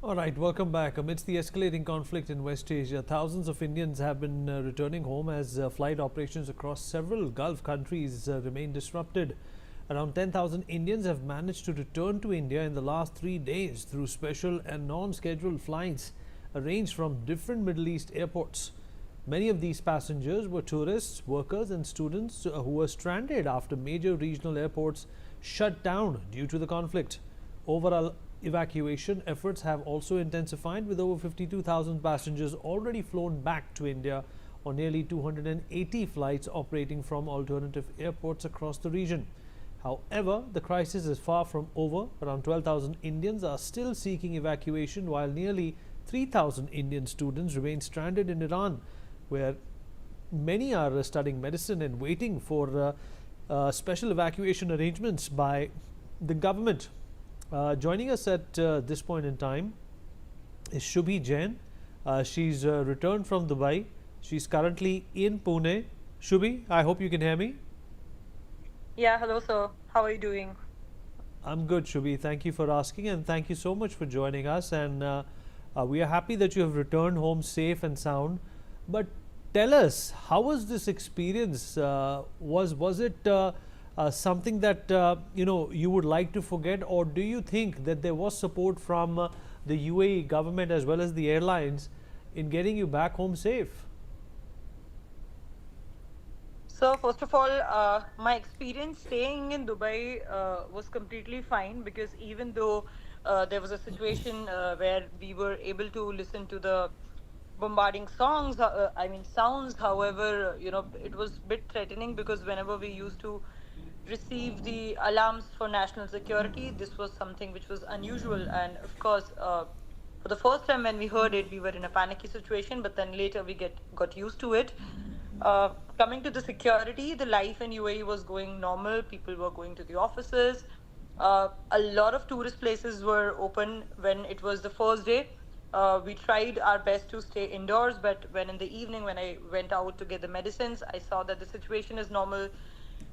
All right, welcome back. Amidst the escalating conflict in West Asia, thousands of Indians have been returning home as flight operations across several Gulf countries remain disrupted. Around 10,000 Indians have managed to return to India in the last 3 days through special and non-scheduled flights arranged from different Middle East airports. Many of these passengers were tourists, workers and students who were stranded after major regional airports shut down due to the conflict. Overall evacuation efforts have also intensified, with over 52,000 passengers already flown back to India on nearly 280 flights operating from alternative airports across the region. However, the crisis is far from over. Around 12,000 Indians are still seeking evacuation, while nearly 3,000 Indian students remain stranded in Iran, where many are studying medicine and waiting for special evacuation arrangements by the government. Joining us at this point in time is Shubhi Jain. She's returned from Dubai. She's currently in Pune. Shubhi, I hope you can hear me. Yeah, hello, sir. How are you doing? I'm good, Shubhi. Thank you for asking, and thank you so much for joining us. And we are happy that you have returned home safe and sound. But tell us, how was this experience? Was it something that you would like to forget, or do you think that there was support from the UAE government as well as the airlines in getting you back home safe? So, first of all, my experience staying in Dubai was completely fine because even though there was a situation where we were able to listen to the bombarding sounds, however, it was a bit threatening because whenever we used to receive the alarms for national security, this was something which was unusual. And of course, for the first time when we heard it, we were in a panicky situation, but then later we got used to it. Coming to the security, the life in UAE was going normal. People were going to the offices. A lot of tourist places were open when it was the first day. We tried our best to stay indoors, but when in the evening, when I went out to get the medicines, I saw that the situation is normal.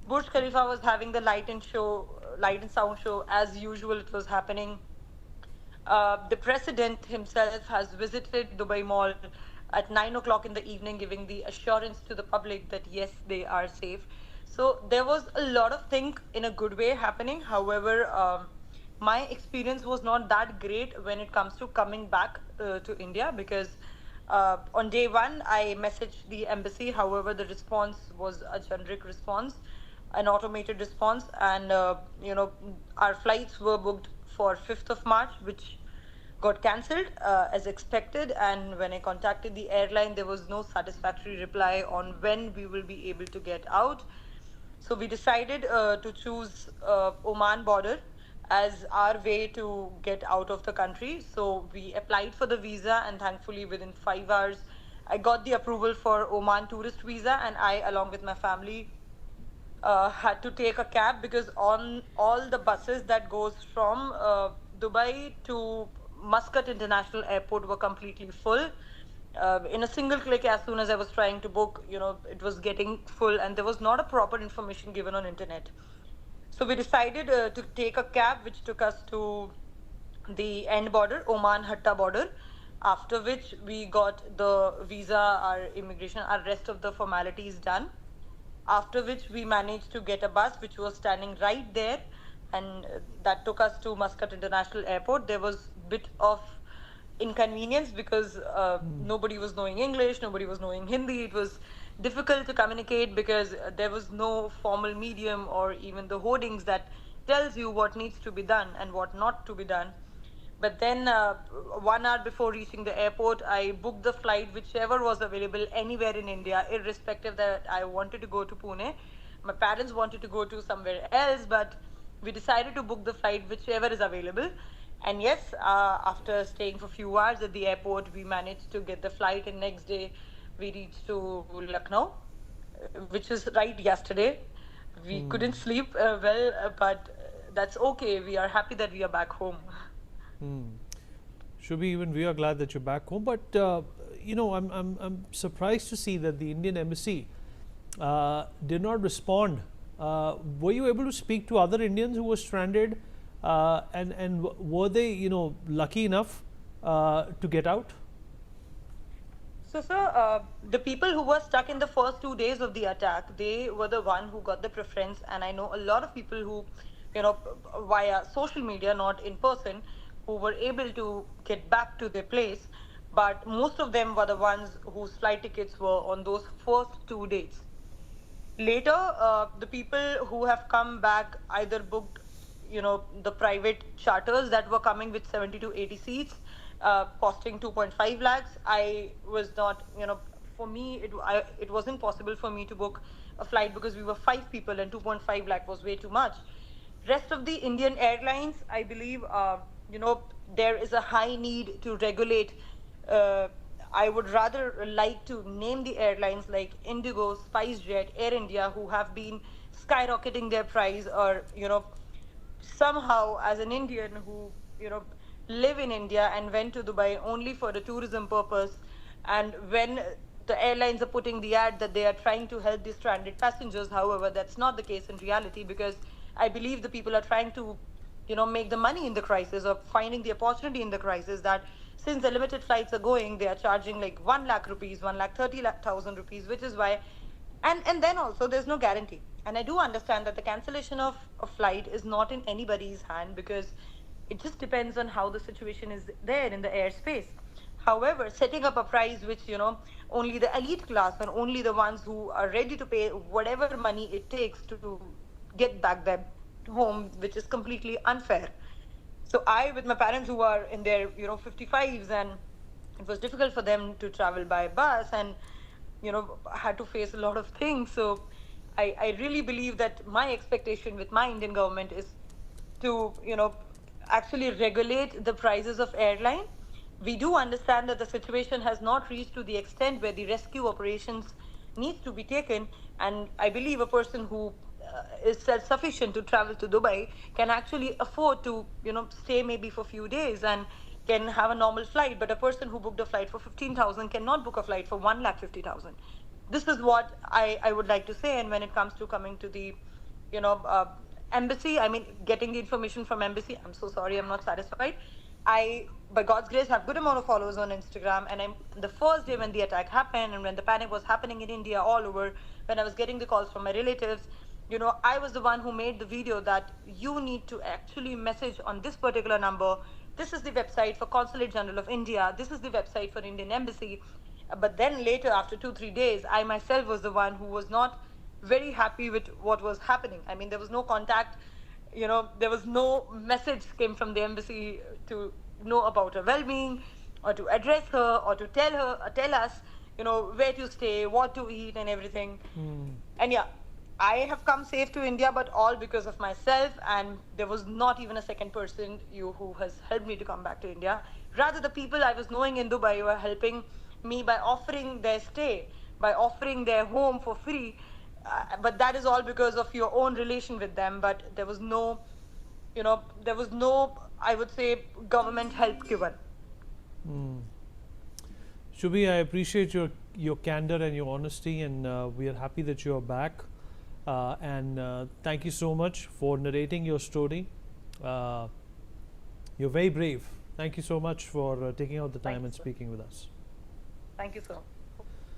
Burj Khalifa was having the light and sound show as usual. It was happening. The president himself has visited Dubai Mall at 9 o'clock in the evening, giving the assurance to the public that yes, they are safe. So there was a lot of things in a good way happening. However, my experience was not that great when it comes to coming back to India because on day one, I messaged the embassy. However, the response was a generic response, an automated response, and our flights were booked for 5th of March, which got cancelled as expected. And when I contacted the airline, there was no satisfactory reply on when we will be able to get out. So we decided to choose Oman border as our way to get out of the country. So we applied for the visa, and thankfully within 5 hours, I got the approval for Oman tourist visa, and I, along with my family, had to take a cab because on all the buses that goes from Dubai to Muscat International Airport were completely full. In a single click, as soon as I was trying to book, it was getting full, and there was not a proper information given on internet. So we decided to take a cab, which took us to the end border, Oman Hatta border. After which we got the visa, our immigration, our rest of the formalities done. After which we managed to get a bus which was standing right there, and that took us to Muscat International Airport. There was a bit of inconvenience because nobody was knowing English, nobody was knowing Hindi. It was difficult to communicate because there was no formal medium or even the hoardings that tells you what needs to be done and what not to be done. But then 1 hour before reaching the airport, I booked the flight, whichever was available anywhere in India, irrespective that I wanted to go to Pune. My parents wanted to go to somewhere else, but we decided to book the flight, whichever is available. And yes, after staying for a few hours at the airport, we managed to get the flight. And next day, we reached to Lucknow, which is right yesterday. We couldn't sleep but that's okay. We are happy that we are back home. Shubhi, even we are glad that you're back home. But I'm surprised to see that the Indian embassy did not respond. Were you able to speak to other Indians who were stranded, and were they lucky enough to get out? So, sir, the people who were stuck in the first 2 days of the attack, they were the one who got the preference. And I know a lot of people who, via social media, not in person, who were able to get back to their place. But most of them were the ones whose flight tickets were on those first 2 days. Later, the people who have come back either booked, the private charters that were coming with 70 to 80 seats, costing 2.5 lakhs. I was not, for me, it wasn't possible for me to book a flight because we were 5 people and 2.5 lakh was way too much. Rest of the Indian airlines, I believe, there is a high need to regulate. Uh, I would rather like to name the airlines like Indigo, SpiceJet, Air India, who have been skyrocketing their price, or somehow as an Indian who live in India and went to Dubai only for the tourism purpose, and when the airlines are putting the ad that they are trying to help the stranded passengers, however, that's not the case in reality, because I believe the people are trying to make the money in the crisis, or finding the opportunity in the crisis, that since the limited flights are going, they are charging like 1 lakh rupees, 1,30,000 rupees, which is why. And then also there's no guarantee. And I do understand that the cancellation of a flight is not in anybody's hand, because it just depends on how the situation is there in the airspace. However, setting up a price which, only the elite class and only the ones who are ready to pay whatever money it takes to get back their home, which is completely unfair. So I, with my parents who are in their 55s, and it was difficult for them to travel by bus, and had to face a lot of things. So I really believe that my expectation with my Indian government is to actually regulate the prices of airline. We do understand that the situation has not reached to the extent where the rescue operations needs to be taken, and I believe a person who is self-sufficient to travel to Dubai can actually afford to stay maybe for a few days and can have a normal flight. But a person who booked a flight for 15,000 cannot book a flight for 1,50,000. This is what I would like to say. And when it comes to coming to the you know uh, embassy, I mean, getting the information from embassy, I'm so sorry, I'm not satisfied. I, by God's grace, have good amount of followers on Instagram, and I'm the first day when the attack happened and when the panic was happening in India all over, when I was getting the calls from my relatives, I was the one who made the video that you need to actually message on this particular number. This is the website for Consulate General of India. This is the website for Indian Embassy. But then later, after 2 3 days, I myself was the one who was not very happy with what was happening. I mean, there was no contact, there was no message came from the embassy to know about her well-being, or to address her, or to tell us, where to stay, what to eat, and everything. And yeah, I have come safe to India, but all because of myself. And there was not even a second person who has helped me to come back to India. Rather, the people I was knowing in Dubai were helping me by offering their stay, by offering their home for free. But that is all because of your own relation with them. But there was no, I would say, government help given. Shubhi, I appreciate your candor and your honesty, and we are happy that you are back. And thank you so much for narrating your story. You're very brave. Thank you so much for taking out the time and speaking with us. Thank you, sir.